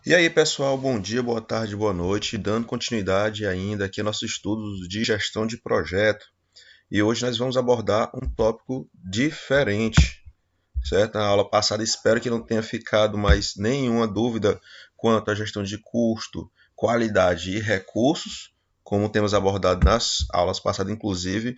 E aí, pessoal, bom dia, boa tarde, boa noite. Dando continuidade ainda aqui aos nossos estudos de gestão de projeto. E hoje nós vamos abordar um tópico diferente, certo? Na aula passada, espero que não tenha ficado mais nenhuma dúvida quanto à gestão de custo, qualidade e recursos, como temos abordado nas aulas passadas, inclusive,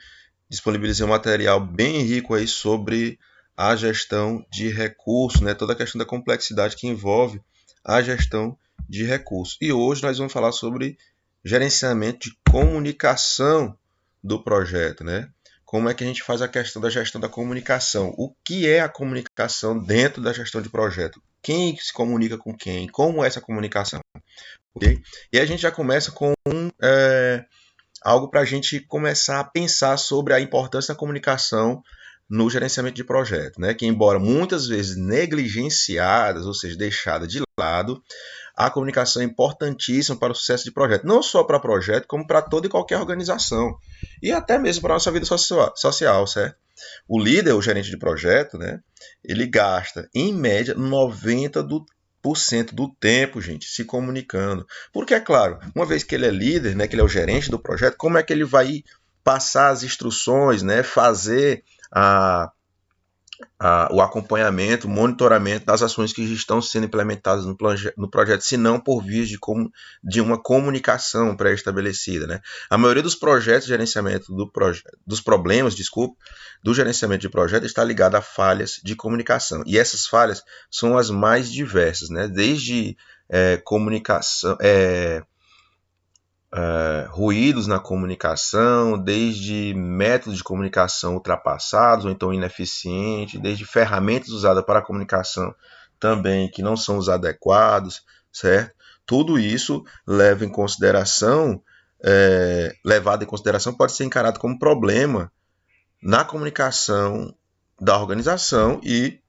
disponibilizei um material bem rico aí sobre a gestão de recursos, né? Toda a questão da complexidade que envolve a gestão de recursos. E hoje nós vamos falar sobre gerenciamento de comunicação do projeto, né? Como é que a gente faz a questão da gestão da comunicação? O que é a comunicação dentro da gestão de projeto? Quem se comunica com quem? Como é essa comunicação? Okay? E a gente já começa com algo para a gente começar a pensar sobre a importância da comunicação no gerenciamento de projeto, né? Que embora muitas vezes negligenciadas, ou seja, deixada de lado, a comunicação é importantíssima para o sucesso de projeto, não só para projeto, como para toda e qualquer organização, e até mesmo para a nossa vida social, certo? O líder, o gerente de projeto, né, ele gasta, em média, 90% do tempo, gente, se comunicando. Porque, é claro, uma vez que ele é líder, né, que ele é o gerente do projeto, como é que ele vai passar as instruções, né, fazer o acompanhamento, o monitoramento das ações que estão sendo implementadas no projeto, se não por via de uma comunicação pré-estabelecida, né? A maioria dos projetos de gerenciamento dos problemas, do gerenciamento de projeto está ligada a falhas de comunicação. E essas falhas são as mais diversas, né? Desde comunicação, ruídos na comunicação, desde métodos de comunicação ultrapassados ou então ineficientes, desde ferramentas usadas para a comunicação também que não são os adequados, certo? Tudo isso levado em consideração pode ser encarado como problema na comunicação da organização e,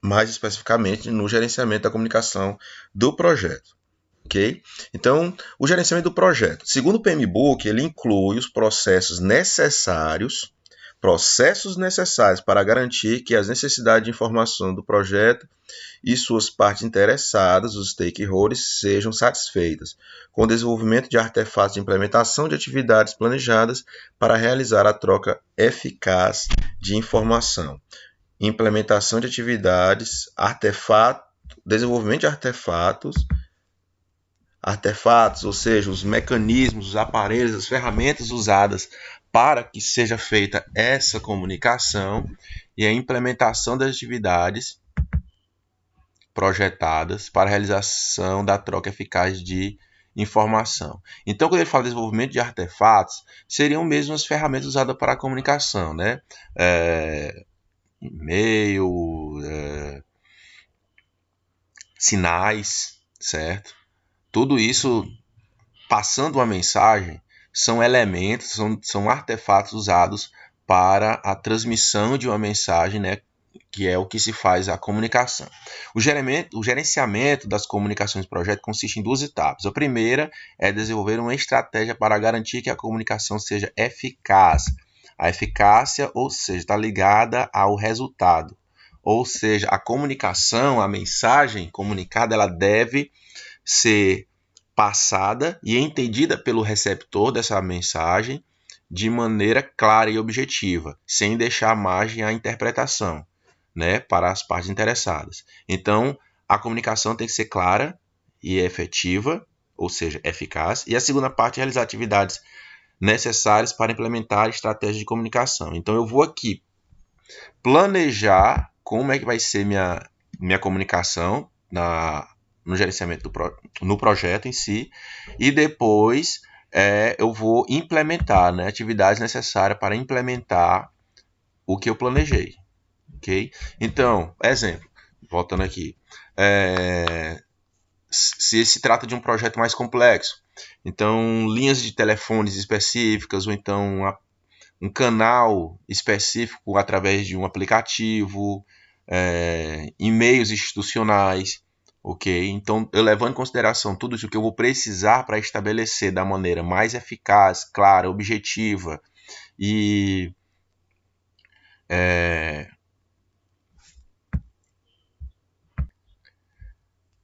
mais especificamente, no gerenciamento da comunicação do projeto. Okay? Então, o gerenciamento do projeto. Segundo o PMBOK, ele inclui os processos necessários para garantir que as necessidades de informação do projeto e suas partes interessadas, os stakeholders, sejam satisfeitas, com o desenvolvimento de artefatos de implementação de atividades planejadas para realizar a troca eficaz de informação. Implementação de atividades, desenvolvimento de artefatos, ou seja, os mecanismos, os aparelhos, as ferramentas usadas para que seja feita essa comunicação e a implementação das atividades projetadas para a realização da troca eficaz de informação. Então, quando ele fala de desenvolvimento de artefatos, seriam mesmo as ferramentas usadas para a comunicação, né? E-mail, sinais, certo? Tudo isso passando uma mensagem, são elementos, são artefatos usados para a transmissão de uma mensagem, né, que é o que se faz a comunicação. O gerenciamento das comunicações do projeto consiste em duas etapas. A primeira é desenvolver uma estratégia para garantir que a comunicação seja eficaz. A eficácia, ou seja, está ligada ao resultado. Ou seja, a comunicação, a mensagem comunicada, ela deve ser passada e entendida pelo receptor dessa mensagem de maneira clara e objetiva, sem deixar margem à interpretação, né, para as partes interessadas. Então, a comunicação tem que ser clara e efetiva, ou seja, eficaz, e a segunda parte é realizar atividades necessárias para implementar estratégias de comunicação. Então, eu vou aqui planejar como é que vai ser minha comunicação no gerenciamento no projeto em si, e depois eu vou implementar, né, atividades necessárias para implementar o que eu planejei, ok? Então, exemplo, voltando aqui, se se trata de um projeto mais complexo, então linhas de telefones específicas ou então um canal específico através de um aplicativo, e-mails institucionais, ok? Então, eu levando em consideração tudo isso que eu vou precisar para estabelecer da maneira mais eficaz, clara, objetiva e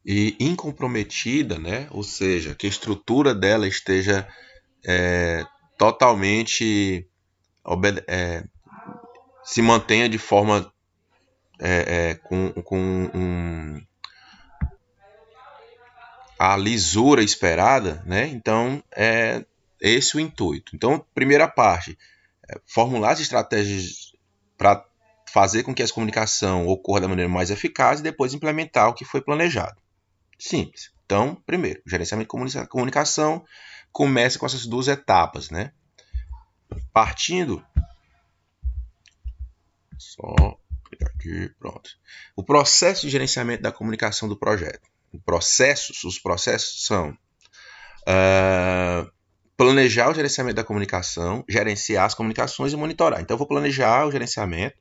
e incomprometida, né? Ou seja, que a estrutura dela esteja totalmente se mantenha de forma com a lisura esperada, né? Então é esse o intuito. Então, primeira parte, formular as estratégias para fazer com que essa comunicação ocorra da maneira mais eficaz e depois implementar o que foi planejado. Simples. Então, primeiro, gerenciamento de comunicação começa com essas duas etapas, né? Partindo, só clicar aqui, pronto. O processo de gerenciamento da comunicação do projeto. Os processos são planejar o gerenciamento da comunicação, gerenciar as comunicações e monitorar. Então, eu vou planejar o gerenciamento.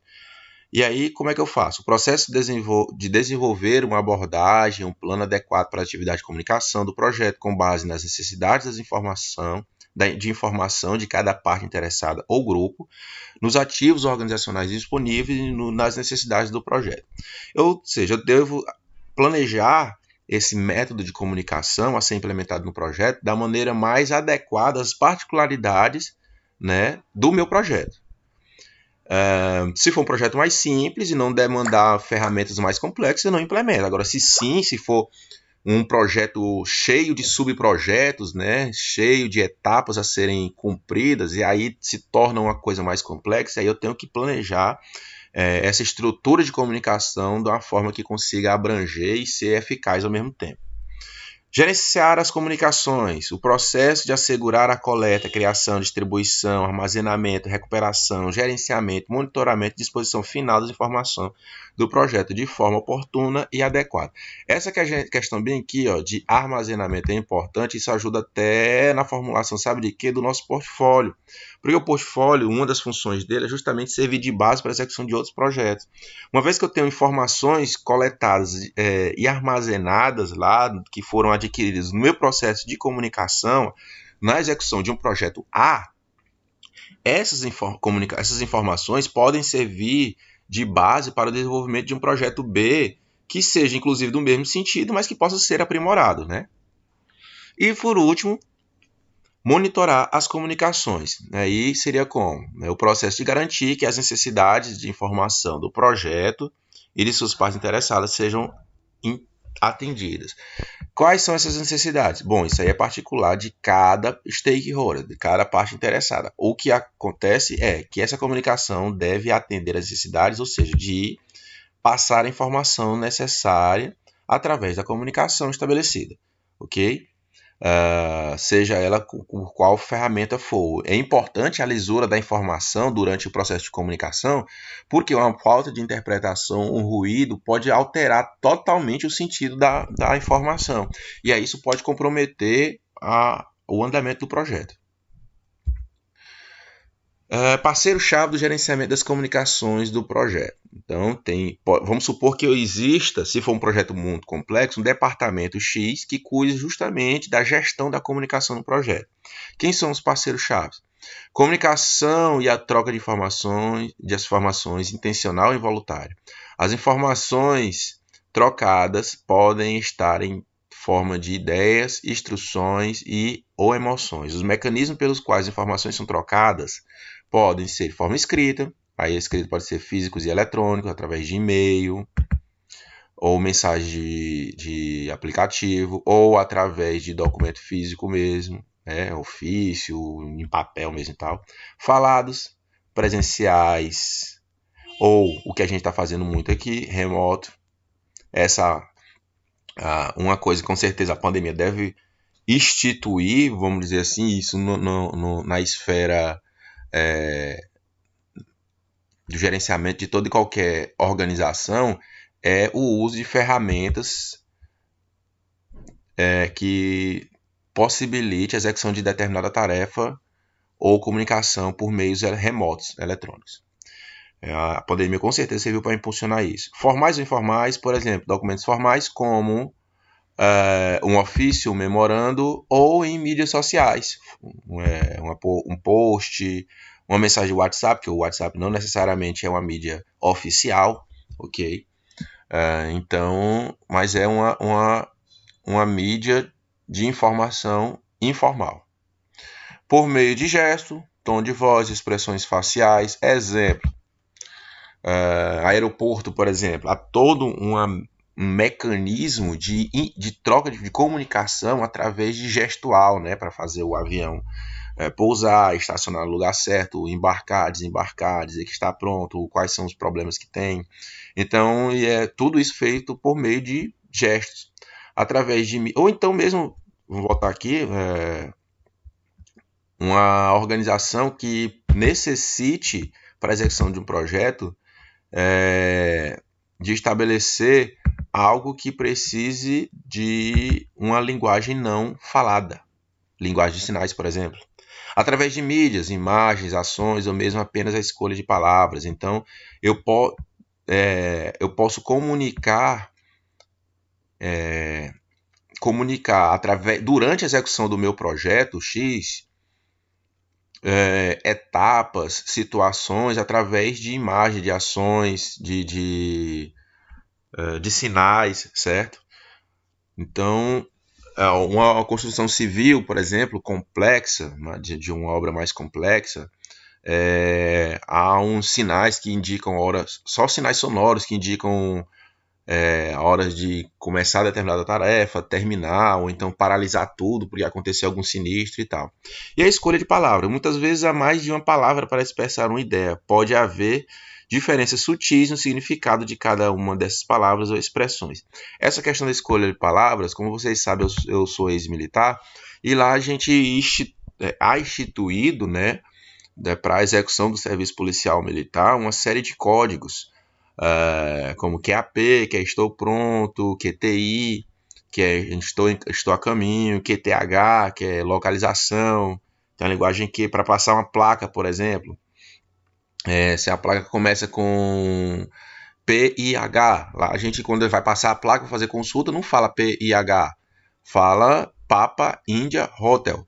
E aí, como é que eu faço? O processo de desenvolver uma abordagem, um plano adequado para a atividade de comunicação do projeto, com base nas necessidades de informação de cada parte interessada ou grupo, nos ativos organizacionais disponíveis e nas necessidades do projeto. Ou seja, eu devo planejar esse método de comunicação a ser implementado no projeto da maneira mais adequada às particularidades, né, do meu projeto. Se for um projeto mais simples e não demandar ferramentas mais complexas, eu não implemento. Agora, se for um projeto cheio de subprojetos, né, cheio de etapas a serem cumpridas, e aí se torna uma coisa mais complexa, aí eu tenho que planejar essa estrutura de comunicação de uma forma que consiga abranger e ser eficaz ao mesmo tempo. Gerenciar as comunicações, o processo de assegurar a coleta, criação, distribuição, armazenamento, recuperação, gerenciamento, monitoramento e disposição final das informações do projeto de forma oportuna e adequada. Essa questão bem aqui, ó, de armazenamento é importante, isso ajuda até na formulação, sabe de quê? Do nosso portfólio. Porque o portfólio, uma das funções dele é justamente servir de base para a execução de outros projetos. Uma vez que eu tenho informações coletadas e armazenadas lá, que foram adquiridas no meu processo de comunicação, na execução de um projeto A, essas informações podem servir de base para o desenvolvimento de um projeto B, que seja inclusive do mesmo sentido, mas que possa ser aprimorado, né? E por último, monitorar as comunicações. Aí seria como? O processo de garantir que as necessidades de informação do projeto e de suas partes interessadas sejam atendidas. Quais são essas necessidades? Bom, isso aí é particular de cada stakeholder, de cada parte interessada. O que acontece é que essa comunicação deve atender às necessidades, ou seja, de passar a informação necessária através da comunicação estabelecida, ok? Seja ela por qual ferramenta for. É importante a lisura da informação durante o processo de comunicação, porque uma falta de interpretação, um ruído, pode alterar totalmente o sentido da informação. E aí isso pode comprometer o andamento do projeto. Parceiro-chave do gerenciamento das comunicações do projeto. Então, vamos supor que exista, se for um projeto muito complexo, um departamento X que cuide justamente da gestão da comunicação do projeto. Quem são os parceiros-chave? Comunicação e a troca de informações intencional e voluntária. As informações trocadas podem estar em forma de ideias, instruções ou emoções. Os mecanismos pelos quais as informações são trocadas podem ser de forma escrita, aí a escrita pode ser físicos e eletrônicos, através de e-mail, ou mensagem de aplicativo, ou através de documento físico mesmo, né, ofício, em papel mesmo e tal. Falados, presenciais, ou o que a gente está fazendo muito aqui, remoto. Uma coisa que com certeza a pandemia deve instituir, vamos dizer assim, isso na esfera do gerenciamento de toda e qualquer organização, é o uso de ferramentas que possibilite a execução de determinada tarefa ou comunicação por meios remotos, eletrônicos. A pandemia com certeza serviu para impulsionar isso. Formais ou informais, por exemplo, documentos formais como um ofício, um memorando, ou em mídias sociais, um post, uma mensagem de WhatsApp, que o WhatsApp não necessariamente é uma mídia oficial, ok? Então, mas é uma uma mídia de informação informal. Por meio de gesto, tom de voz, expressões faciais, exemplo, aeroporto, por exemplo, há todo um mecanismo de troca de comunicação através de gestual, né, para fazer o avião pousar, estacionar no lugar certo, embarcar, desembarcar, dizer que está pronto, quais são os problemas que tem. Então, tudo isso feito por meio de gestos, através de... Ou então mesmo, vamos voltar aqui, uma organização que necessite, para a execução de um projeto, de estabelecer algo que precise de uma linguagem não falada, linguagem de sinais, por exemplo, através de mídias, imagens, ações ou mesmo apenas a escolha de palavras. Então, eu posso comunicar durante a execução do meu projeto X, etapas, situações, através de imagens, de ações, de sinais, certo? Então, uma construção civil, por exemplo, complexa, de uma obra mais complexa, há uns sinais que indicam horas, só sinais sonoros que indicam horas de começar determinada tarefa, terminar, ou então paralisar tudo porque aconteceu algum sinistro e tal. E a escolha de palavra. Muitas vezes há mais de uma palavra para expressar uma ideia. Pode haver diferenças sutis no significado de cada uma dessas palavras ou expressões. Essa questão da escolha de palavras, como vocês sabem, eu sou ex-militar, e lá a gente há instituído, né, para a execução do serviço policial militar, uma série de códigos, como QAP, que é estou pronto, QTI, que é estou a caminho, QTH, que é localização, tem a linguagem Q para passar uma placa, por exemplo. Se a placa começa com PIH, lá a gente, quando vai passar a placa para fazer consulta, não fala PIH, fala Papa India Hotel,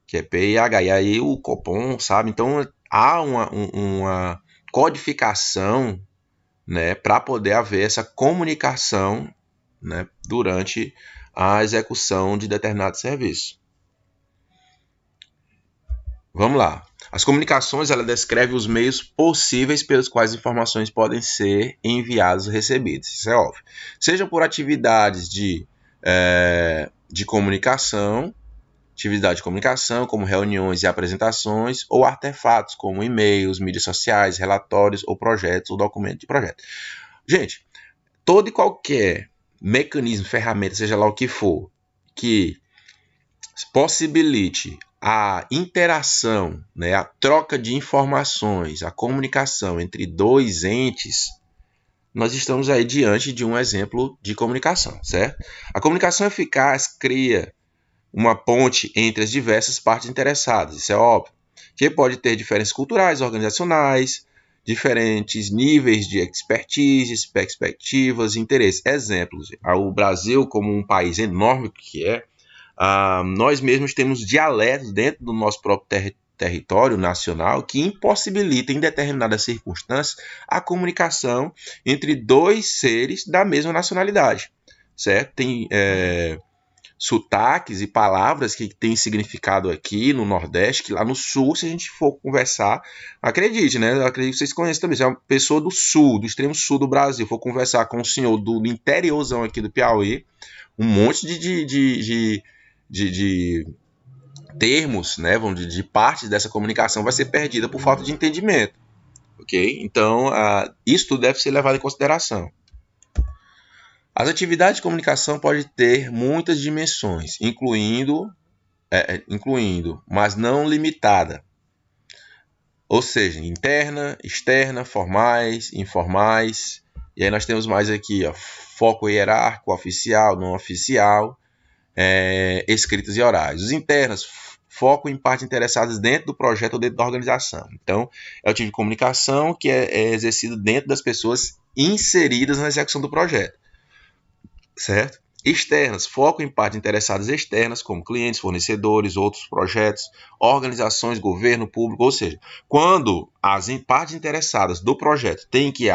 que é PIH, e aí o Copom, sabe? Então há uma codificação, né, para poder haver essa comunicação, né, durante a execução de determinado serviço. Vamos lá. As comunicações, ela descreve os meios possíveis pelos quais informações podem ser enviadas ou recebidas. Isso é óbvio. Seja por atividades de comunicação, como reuniões e apresentações, ou artefatos, como e-mails, mídias sociais, relatórios ou projetos, ou documentos de projeto. Gente, todo e qualquer mecanismo, ferramenta, seja lá o que for, que possibilite a interação, né, a troca de informações, a comunicação entre dois entes, nós estamos aí diante de um exemplo de comunicação, certo? A comunicação eficaz cria uma ponte entre as diversas partes interessadas, isso é óbvio, que pode ter diferenças culturais, organizacionais, diferentes níveis de expertise, perspectivas, interesses. Exemplos, o Brasil, como um país enorme que é, nós mesmos temos dialetos dentro do nosso próprio território nacional que impossibilita, em determinadas circunstâncias, a comunicação entre dois seres da mesma nacionalidade, certo? Tem sotaques e palavras que têm significado aqui no Nordeste, que lá no Sul, se a gente for conversar, acredite, né? Eu acredito que vocês conhecem também. Se é uma pessoa do Sul, do extremo Sul do Brasil, for conversar com um senhor do interiorzão aqui do Piauí, um monte de termos, né, de partes dessa comunicação vai ser perdida por falta de entendimento, ok? Então, isso tudo deve ser levado em consideração. As atividades de comunicação podem ter muitas dimensões, incluindo, mas não limitada. Ou seja, interna, externa, formais, informais. E aí nós temos mais aqui, foco hierárquico, oficial, não oficial, escritas e orais. Os internos, foco em partes interessadas dentro do projeto ou dentro da organização. Então, é o tipo de comunicação que é exercido dentro das pessoas inseridas na execução do projeto. Certo? Externas, foco em partes interessadas externas, como clientes, fornecedores, outros projetos, organizações, governo público, ou seja, quando as partes interessadas do projeto têm que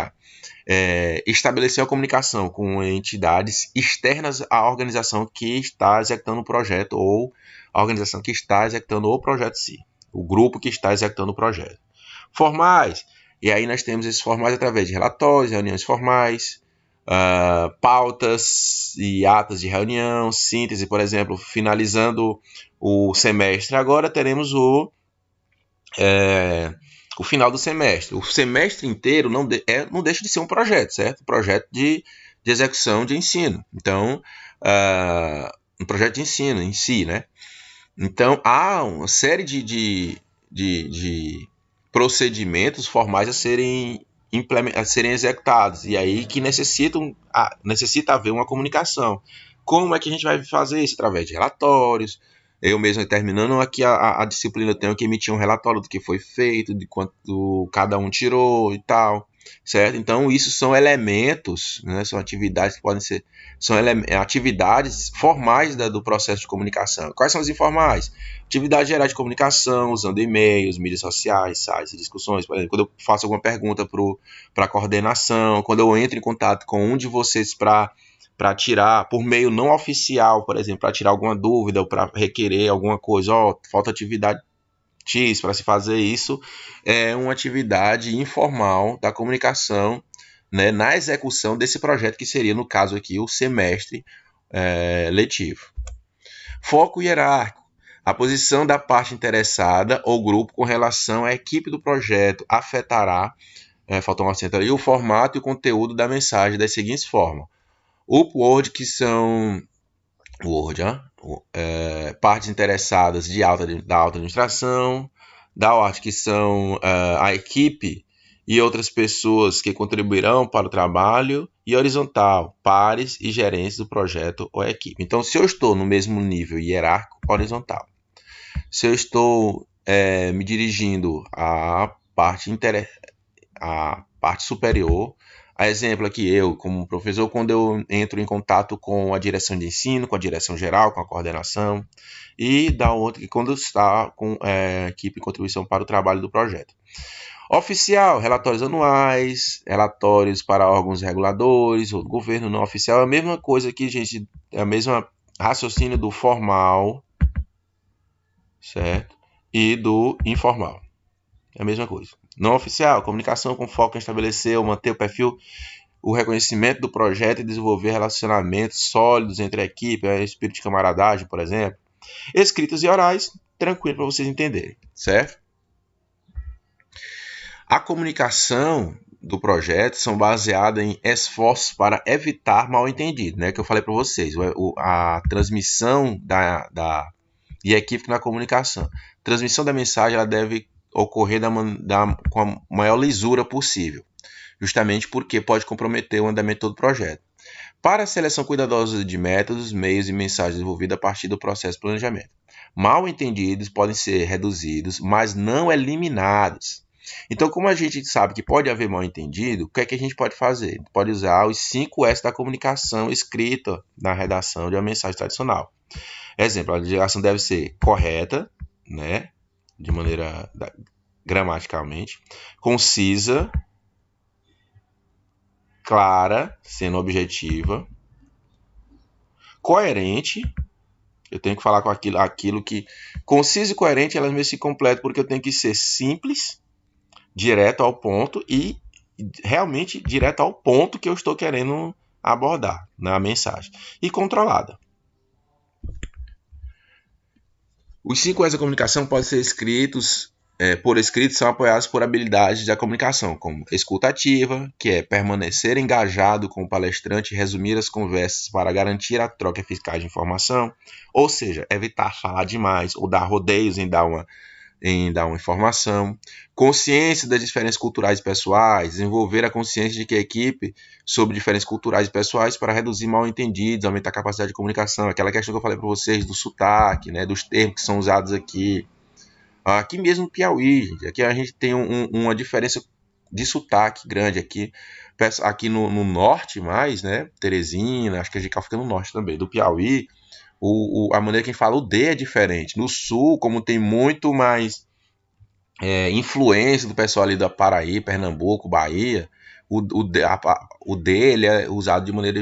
estabelecer a comunicação com entidades externas à organização que está executando o projeto ou a organização que está executando o projeto em si, o grupo que está executando o projeto. Formais, e aí nós temos esses formais através de relatórios, reuniões formais, pautas e atas de reunião, síntese, por exemplo, finalizando o semestre. Agora teremos o final do semestre. O semestre inteiro não deixa de ser um projeto, certo? Projeto de execução de ensino. Então, um projeto de ensino em si, né? Então, há uma série de procedimentos formais a serem executados, e aí que necessita haver uma comunicação. Como é que a gente vai fazer isso? Através de relatórios. Eu mesmo, terminando aqui a disciplina, eu tenho que emitir um relatório do que foi feito, de quanto cada um tirou e tal, certo? Então, isso são elementos, né? São atividades que podem ser, são atividades formais do processo de comunicação. Quais são as informais? Atividades gerais de comunicação, usando e-mails, mídias sociais, sites, discussões. Por exemplo, quando eu faço alguma pergunta para a coordenação, quando eu entro em contato com um de vocês para tirar, por meio não oficial, por exemplo, para tirar alguma dúvida ou para requerer alguma coisa, falta atividade X para se fazer isso, é uma atividade informal da comunicação, né, na execução desse projeto que seria, no caso aqui, o semestre letivo. Foco hierárquico. A posição da parte interessada ou grupo com relação à equipe do projeto afetará, faltou um acento ali, o formato e o conteúdo da mensagem das seguintes formas. Upward, que são partes interessadas da alta administração, downward, que são a equipe e outras pessoas que contribuirão para o trabalho, e horizontal, pares e gerentes do projeto ou equipe. Então, se eu estou no mesmo nível hierárquico, horizontal. Se eu estou me dirigindo à parte superior, a exemplo aqui, eu, como professor, quando eu entro em contato com a direção de ensino, com a direção geral, com a coordenação, e da outra, que quando está com a equipe de contribuição para o trabalho do projeto. Oficial, relatórios anuais, relatórios para órgãos reguladores, o governo não oficial, é a mesma coisa que, gente, é a mesma raciocínio do formal, certo? E do informal. É a mesma coisa. Não oficial, comunicação com foco em estabelecer ou manter o perfil, o reconhecimento do projeto e desenvolver relacionamentos sólidos entre a equipe, espírito de camaradagem, por exemplo. Escritos e orais, tranquilo para vocês entenderem, certo? A comunicação do projeto são baseadas em esforços para evitar mal-entendido, né? Que eu falei para vocês, a transmissão e equívoco na comunicação. Transmissão da mensagem ela deve ocorrer com a maior lisura possível, justamente porque pode comprometer o andamento do projeto. Para a seleção cuidadosa de métodos, meios e mensagens desenvolvidas a partir do processo de planejamento. Mal entendidos podem ser reduzidos, mas não eliminados. Então, como a gente sabe que pode haver mal entendido, o que é que a gente pode fazer? Pode usar os 5 S da comunicação escrita na redação de uma mensagem tradicional. Exemplo, a ligação deve ser correta, né, de maneira gramaticalmente, concisa, clara, sendo objetiva, coerente. Eu tenho que falar com aquilo que conciso e coerente, elas me se completam, porque eu tenho que ser simples, direto ao ponto e realmente direto ao ponto que eu estou querendo abordar na mensagem. E controlada. Os 5 S da comunicação podem ser escritos por escrito, são apoiados por habilidades da comunicação, como escuta ativa, que é permanecer engajado com o palestrante e resumir as conversas para garantir a troca eficaz de informação, ou seja, evitar falar demais ou dar rodeios em dar uma informação. Consciência das diferenças culturais e pessoais, desenvolver a consciência de que a equipe sobre diferenças culturais e pessoais para reduzir mal-entendidos, aumentar a capacidade de comunicação, aquela questão que eu falei para vocês do sotaque, né, dos termos que são usados aqui. Aqui mesmo no Piauí, gente, aqui a gente tem uma diferença de sotaque grande aqui. Aqui no norte mais, né? Teresina, acho que a gente fica no norte também, do Piauí, a maneira que a gente fala o D é diferente. No sul, como tem muito mais influência do pessoal ali da Paraíba, Pernambuco, Bahia, o D ele é usado de maneira,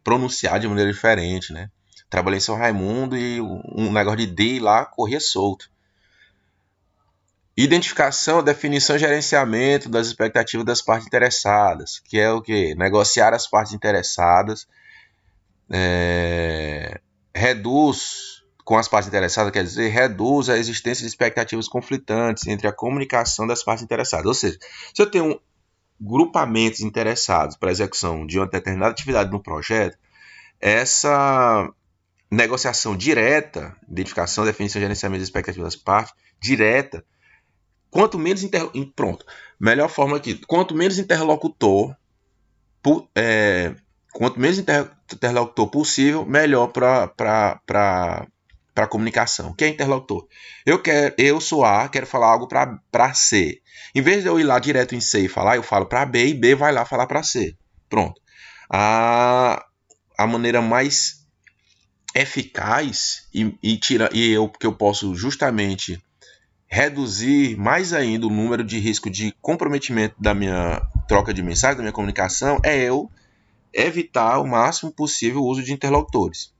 pronunciado de maneira diferente, né? Trabalhei em São Raimundo e um negócio de D lá corria solto. Identificação, definição e gerenciamento das expectativas das partes interessadas, que é o quê? Negociar as partes interessadas, reduz com as partes interessadas, quer dizer, reduz a existência de expectativas conflitantes entre a comunicação das partes interessadas. Ou seja, se eu tenho grupamentos interessados para a execução de uma determinada atividade no projeto, essa negociação direta, identificação, definição e gerenciamento das expectativas das partes, direta, quanto menos pronto, melhor forma aqui, quanto menos interlocutor possível, melhor para a comunicação. O que é interlocutor? Eu sou A, quero falar algo para C. Em vez de eu ir lá direto em C e falar, eu falo para B e B vai lá falar para C. Pronto. A maneira mais eficaz que eu posso justamente reduzir mais ainda o número de risco de comprometimento da minha troca de mensagem, da minha comunicação, é eu evitar o máximo possível o uso de interlocutores.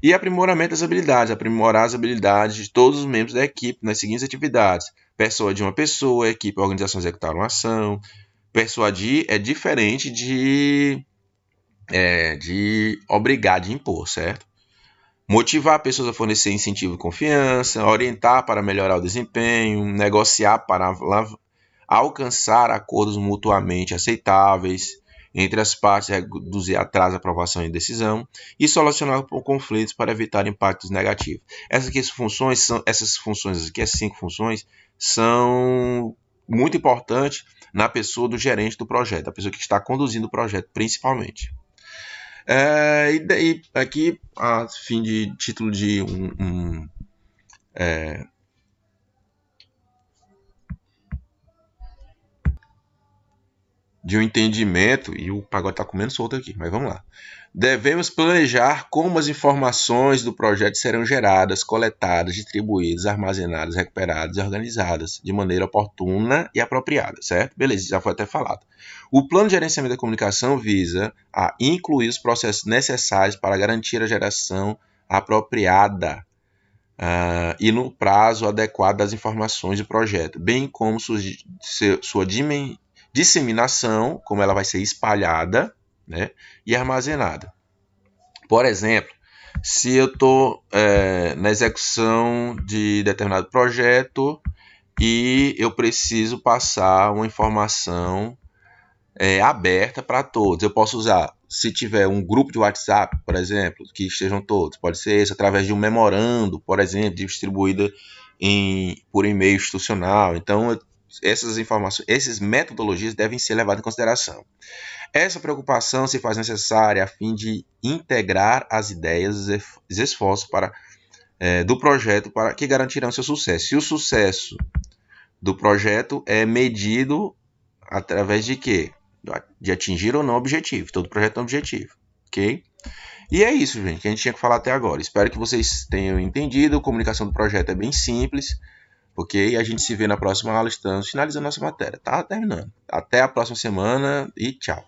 E aprimoramento das habilidades, aprimorar as habilidades de todos os membros da equipe nas seguintes atividades: persuadir uma pessoa, equipe, organização executar uma ação. Persuadir é diferente de obrigar, de impor, certo? Motivar pessoas a fornecer incentivo e confiança, orientar para melhorar o desempenho, negociar para alcançar acordos mutuamente aceitáveis entre as partes, reduzir atraso, aprovação e decisão, e solucionar conflitos para evitar impactos negativos. Essas funções aqui, as 5 funções, são muito importantes na pessoa do gerente do projeto, a pessoa que está conduzindo o projeto principalmente. E daí, aqui, a fim de título de de um entendimento, e o pagode está comendo solto aqui, mas vamos lá. Devemos planejar como as informações do projeto serão geradas, coletadas, distribuídas, armazenadas, recuperadas e organizadas de maneira oportuna e apropriada, certo? Beleza, já foi até falado. O plano de gerenciamento da comunicação visa a incluir os processos necessários para garantir a geração apropriada e no prazo adequado das informações do projeto, bem como sua disseminação, como ela vai ser espalhada, né, e armazenada. Por exemplo, se eu estou na execução de determinado projeto e eu preciso passar uma informação aberta para todos, eu posso usar, se tiver um grupo de WhatsApp, por exemplo, que estejam todos, pode ser esse, através de um memorando, por exemplo, distribuída por e-mail institucional. Então, essas informações, essas metodologias devem ser levadas em consideração. Essa preocupação se faz necessária a fim de integrar as ideias e os esforços do projeto para que garantirão seu sucesso. E o sucesso do projeto é medido através de quê? De atingir ou não o objetivo. Todo projeto tem um objetivo, ok? E é isso, gente, que a gente tinha que falar até agora. Espero que vocês tenham entendido. A comunicação do projeto é bem simples. Ok? A gente se vê na próxima aula. Estamos finalizando nossa matéria. Tá terminando. Até a próxima semana e tchau.